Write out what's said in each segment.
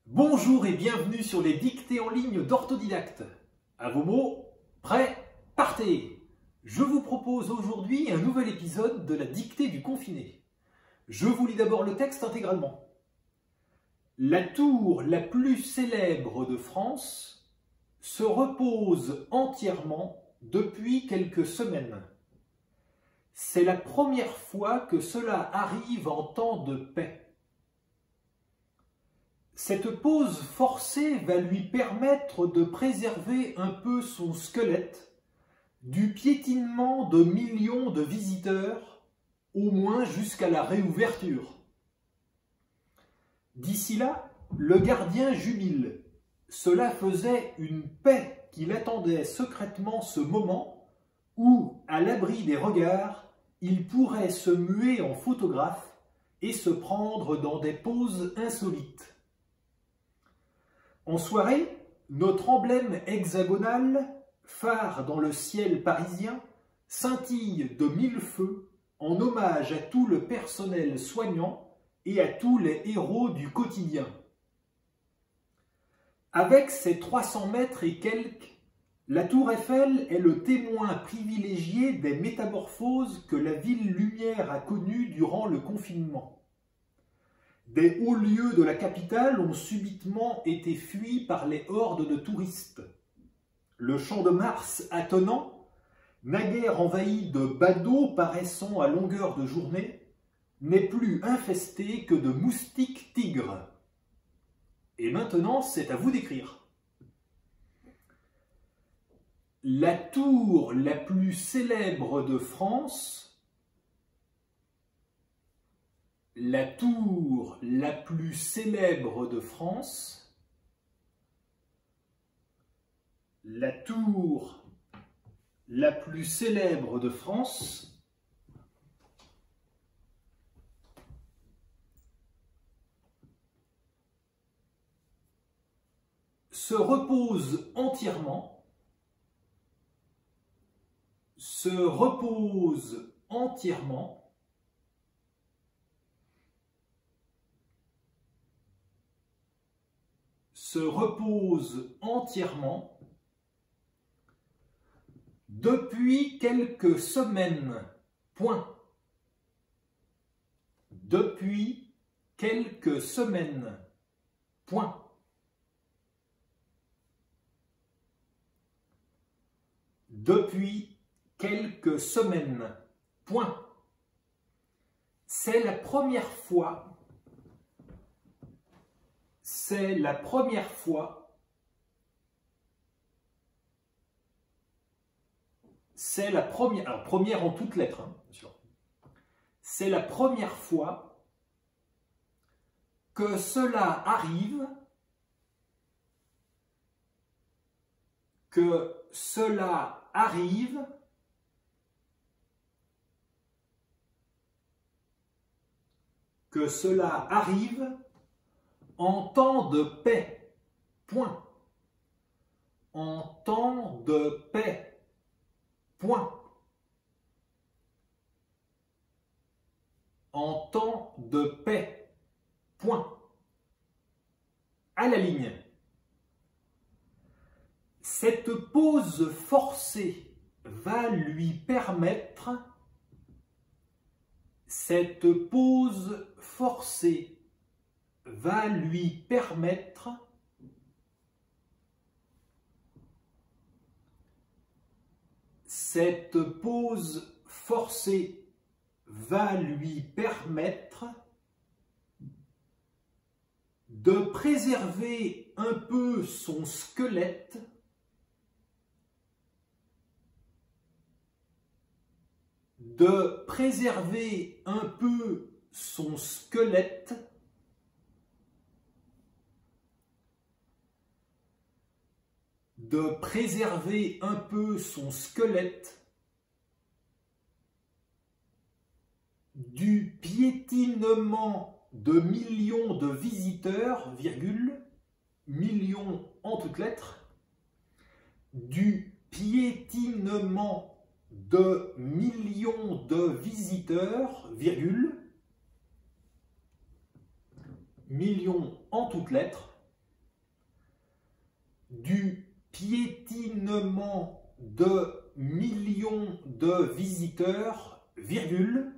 Bonjour et bienvenue sur les dictées en ligne d'Orthodidacte. À vos mots, prêts, partez! Je vous propose aujourd'hui un nouvel épisode de la dictée du confiné. Je vous lis d'abord le texte intégralement. La tour la plus célèbre de France se repose entièrement depuis quelques semaines. C'est la première fois que cela arrive en temps de paix. Cette pause forcée va lui permettre de préserver un peu son squelette du piétinement de millions de visiteurs, au moins jusqu'à la réouverture. D'ici là, le gardien jubile. Cela faisait une paix qu'il attendait secrètement ce moment où, à l'abri des regards, il pourrait se muer en photographe et se prendre dans des poses insolites. En soirée, notre emblème hexagonal, phare dans le ciel parisien, scintille de mille feux en hommage à tout le personnel soignant et à tous les héros du quotidien. Avec ses 300 mètres et quelques, la tour Eiffel est le témoin privilégié des métamorphoses que la ville lumière a connues durant le confinement. Des hauts lieux de la capitale ont subitement été fuis par les hordes de touristes. Le Champ de Mars attenant, naguère envahi de badauds paraissant à longueur de journée, n'est plus infesté que de moustiques tigres. Et maintenant, c'est à vous d'écrire. La tour la plus célèbre de France. La tour la plus célèbre de France, la tour la plus célèbre de France se repose entièrement depuis quelques semaines. Point. Depuis quelques semaines. Point. Depuis quelques semaines. Point. C'est la première fois. C'est la première fois. C'est la première. Alors, première en toutes lettres, hein, bien sûr. C'est la première fois que cela arrive. Que cela arrive. Que cela arrive en temps de paix. Point. En temps de paix. Point. En temps de paix. Point. À la ligne. Cette pause forcée va lui permettre. Cette pause forcée va lui permettre cette pause forcée va lui permettre de préserver un peu son squelette de préserver un peu son squelette du piétinement de millions de visiteurs, virgule, millions en toutes lettres, du piétinement de millions de visiteurs, virgule, millions en toutes lettres, du piétinement de millions de visiteurs, virgule,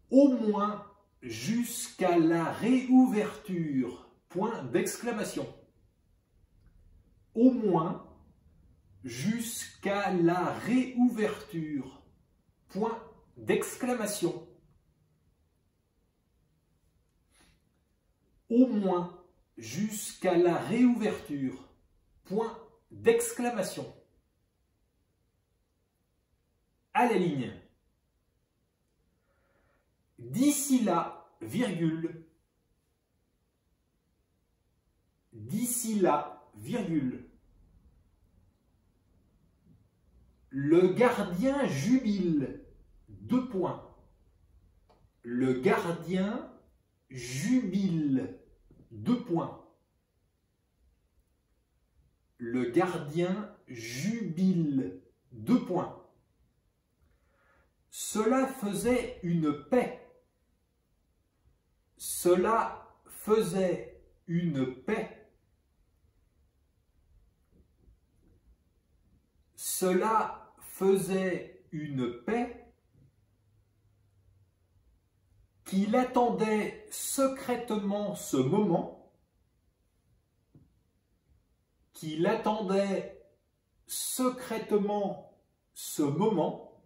au moins jusqu'à la réouverture, point d'exclamation. Au moins jusqu'à la réouverture, point d'exclamation. Au moins jusqu'à la réouverture, point d'exclamation. À la ligne. D'ici là, virgule. D'ici là, virgule. Le gardien jubile, deux points. Le gardien jubile, deux points. Le gardien jubile, deux points. Cela faisait une paix. Cela faisait une paix. Cela faisait une paix qu'il attendait secrètement ce moment, qu'il attendait secrètement ce moment,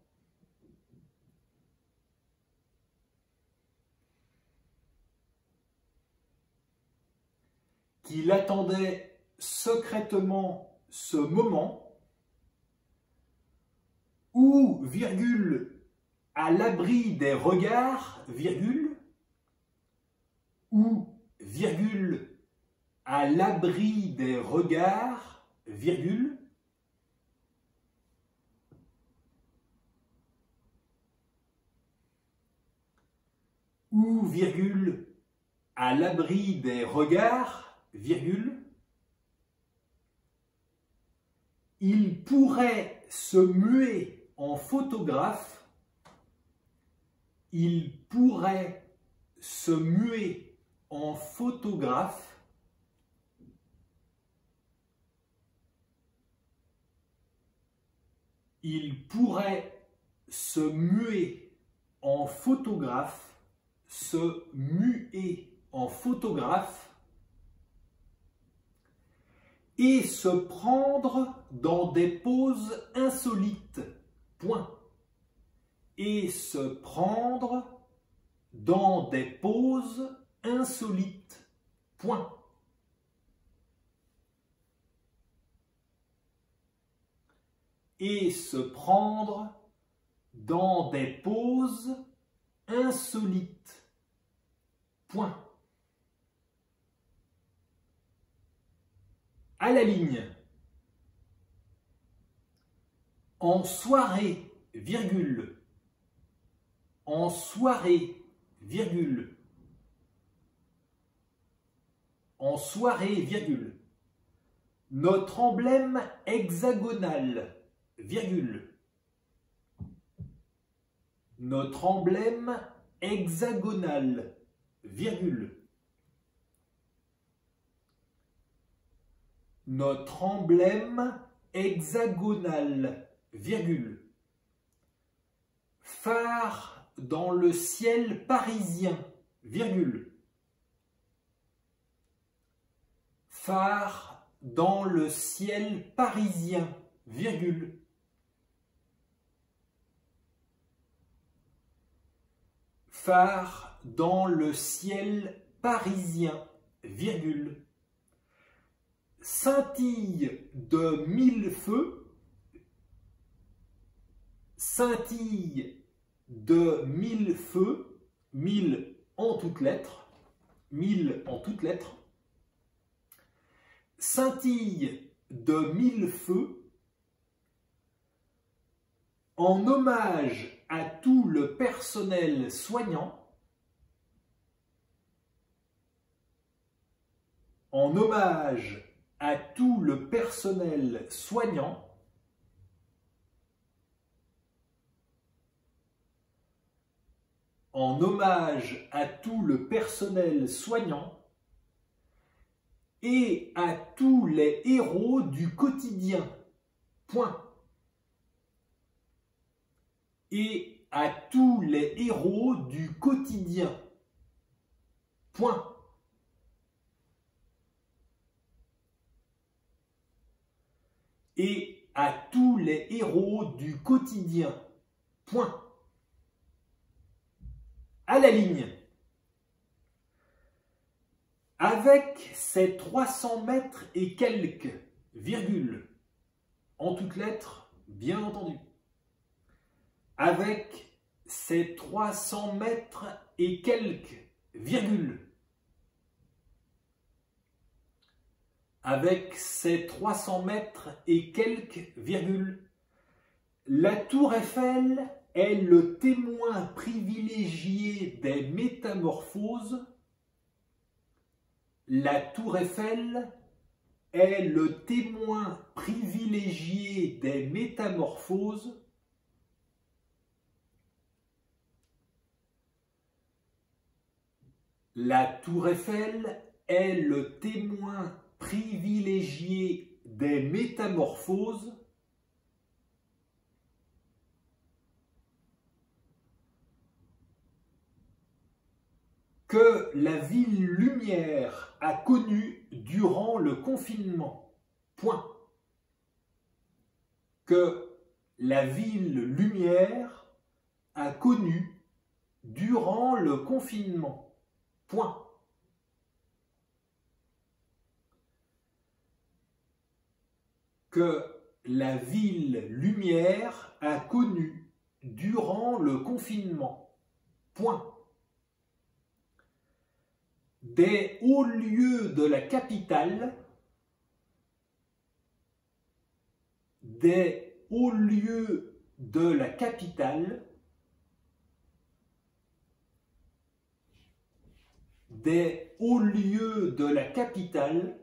qu'il attendait secrètement ce moment, où, virgule, à l'abri des regards, virgule, ou, virgule, à l'abri des regards, virgule, ou, virgule, à l'abri des regards, virgule, il pourrait se muer en photographe, il pourrait se muer en photographe, il pourrait se muer en photographe, se muer en photographe, et se prendre dans des poses insolites, point. Et se prendre dans des poses insolites, point. Et se prendre dans des poses insolites, point. À la ligne. En soirée, virgule. En soirée, virgule. En soirée, virgule. Notre emblème hexagonal, virgule. Notre emblème hexagonal, virgule. Notre emblème hexagonal, virgule. Phare dans le ciel parisien, virgule. Phare dans le ciel parisien, virgule. Phare dans le ciel parisien, virgule. Scintille de mille feux, scintille de mille feux, mille en toutes lettres, mille en toutes lettres, scintille de mille feux, en hommage à tout le personnel soignant, en hommage à tout le personnel soignant, en hommage à tout le personnel soignant, et à tous les héros du quotidien. Point. Et à tous les héros du quotidien. Point. Et à tous les héros du quotidien. Point. À la ligne. Avec ses 300 mètres et quelques, virgule, en toutes lettres, bien entendu. Avec ses 300 mètres et quelques, virgule. Avec ses 300 mètres et quelques, virgule. La tour Eiffel est le témoin privilégié des métamorphoses. La tour Eiffel est le témoin privilégié des métamorphoses. La tour Eiffel est le témoin privilégié des métamorphoses. Que la ville lumière a connu durant le confinement. Point. Que la ville lumière a connu durant le confinement. Point. Que la ville lumière a connu durant le confinement. Point. Des hauts lieux de la capitale, des hauts lieux de la capitale, des hauts lieux de la capitale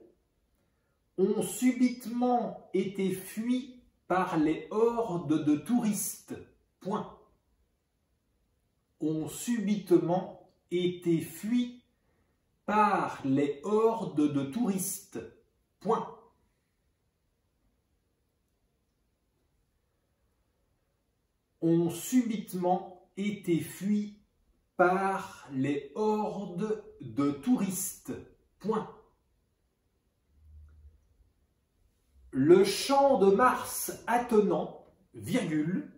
ont subitement été fuis par les hordes de touristes. Point. Ont subitement été fuis par les hordes de touristes. Point. Ont subitement été fuis par les hordes de touristes. Point. Le champ de Mars attenant, virgule,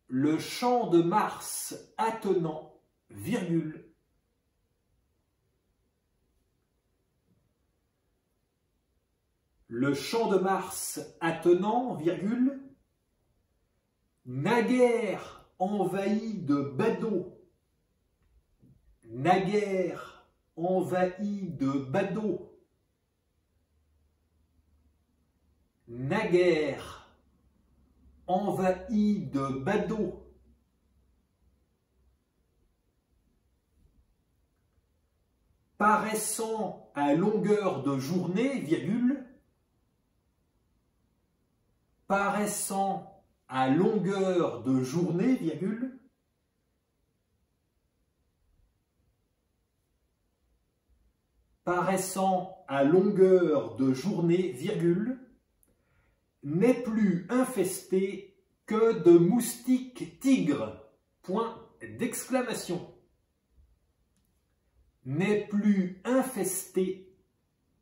le champ de Mars attenant, virgule, le champ de Mars attenant, virgule, naguère envahi de badauds, naguère envahi de badauds, naguère envahi de badauds, paraissant à longueur de journée, virgule, paraissant à longueur de journée, virgule, paraissant à longueur de journée, virgule, n'est plus infesté que de moustiques tigres, point d'exclamation. N'est plus infesté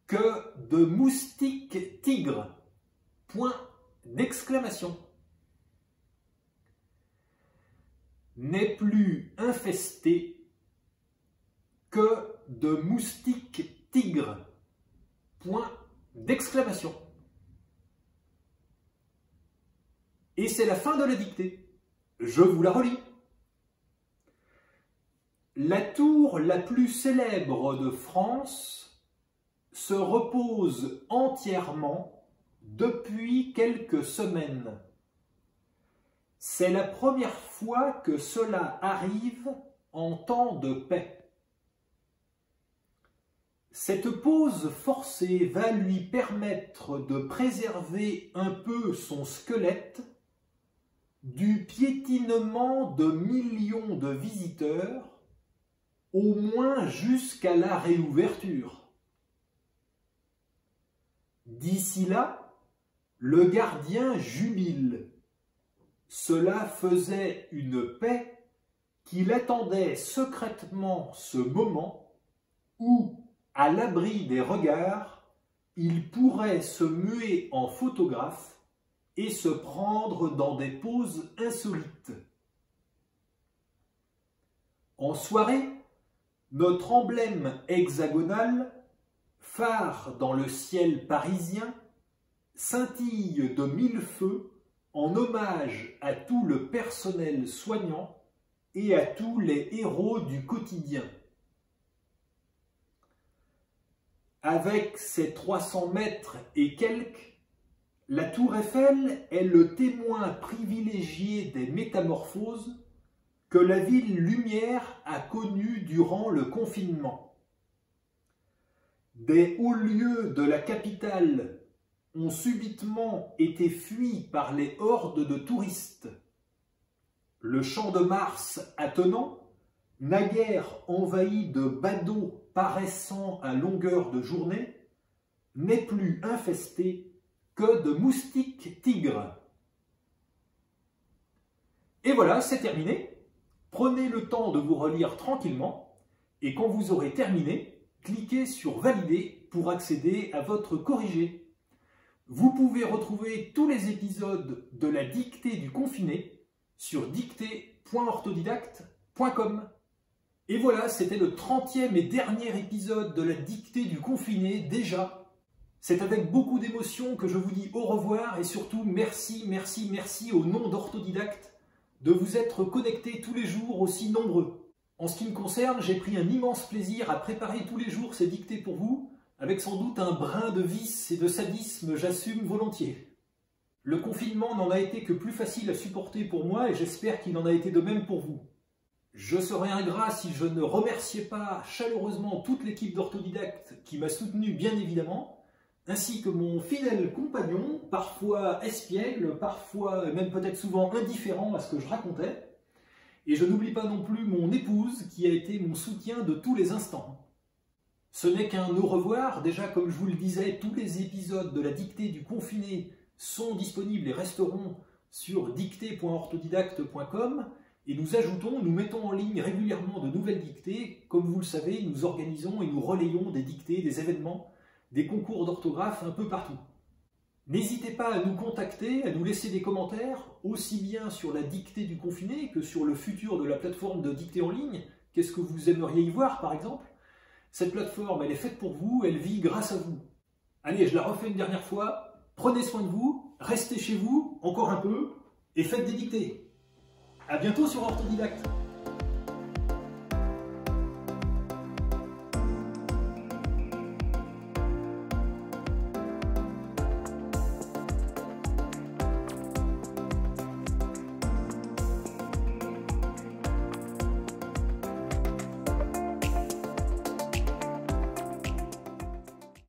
que de moustiques tigres, point d'exclamation. N'est plus infesté que de moustiques tigres, point d'exclamation. Et c'est la fin de la dictée. Je vous la relis. La tour la plus célèbre de France se repose entièrement depuis quelques semaines. C'est la première fois que cela arrive en temps de paix. Cette pause forcée va lui permettre de préserver un peu son squelette du piétinement de millions de visiteurs au moins jusqu'à la réouverture. D'ici là, le gardien jubile. Cela faisait une paix qu'il attendait secrètement ce moment où, à l'abri des regards, il pourrait se muer en photographe et se prendre dans des poses insolites. En soirée, notre emblème hexagonal, phare dans le ciel parisien, scintille de mille feux en hommage à tout le personnel soignant et à tous les héros du quotidien. Avec ses 300 mètres et quelques, la tour Eiffel est le témoin privilégié des métamorphoses que la ville lumière a connues durant le confinement. Des hauts lieux de la capitale ont subitement été fuis par les hordes de touristes. Le Champ de Mars attenant, naguère envahi de badauds paraissant à longueur de journée, n'est plus infesté que de moustiques tigres. Et voilà, c'est terminé. Prenez le temps de vous relire tranquillement et quand vous aurez terminé, cliquez sur Valider pour accéder à votre corrigé. Vous pouvez retrouver tous les épisodes de la dictée du confiné sur dictée.orthodidacte.com. Et voilà, c'était le 30e et dernier épisode de la dictée du confiné déjà. C'est avec beaucoup d'émotion que je vous dis au revoir et surtout merci, merci, merci au nom d'Orthodidacte de vous être connectés tous les jours aussi nombreux. En ce qui me concerne, j'ai pris un immense plaisir à préparer tous les jours ces dictées pour vous, avec sans doute un brin de vice et de sadisme, j'assume volontiers. Le confinement n'en a été que plus facile à supporter pour moi et j'espère qu'il en a été de même pour vous. Je serais ingrat si je ne remerciais pas chaleureusement toute l'équipe d'Orthodidacte qui m'a soutenu bien évidemment, ainsi que mon fidèle compagnon, parfois espiègle, parfois même peut-être souvent indifférent à ce que je racontais. Et je n'oublie pas non plus mon épouse qui a été mon soutien de tous les instants. Ce n'est qu'un au revoir, déjà comme je vous le disais, tous les épisodes de la dictée du confiné sont disponibles et resteront sur dictée.orthodidacte.com et nous mettons en ligne régulièrement de nouvelles dictées. Comme vous le savez, nous organisons et nous relayons des dictées, des événements, des concours d'orthographe un peu partout. N'hésitez pas à nous contacter, à nous laisser des commentaires, aussi bien sur la dictée du confiné que sur le futur de la plateforme de dictée en ligne. Qu'est-ce que vous aimeriez y voir, par exemple? Cette plateforme, elle est faite pour vous, elle vit grâce à vous. Allez, je la refais une dernière fois. Prenez soin de vous, restez chez vous, encore un peu, et faites des dictées. À bientôt sur Orthodidacte.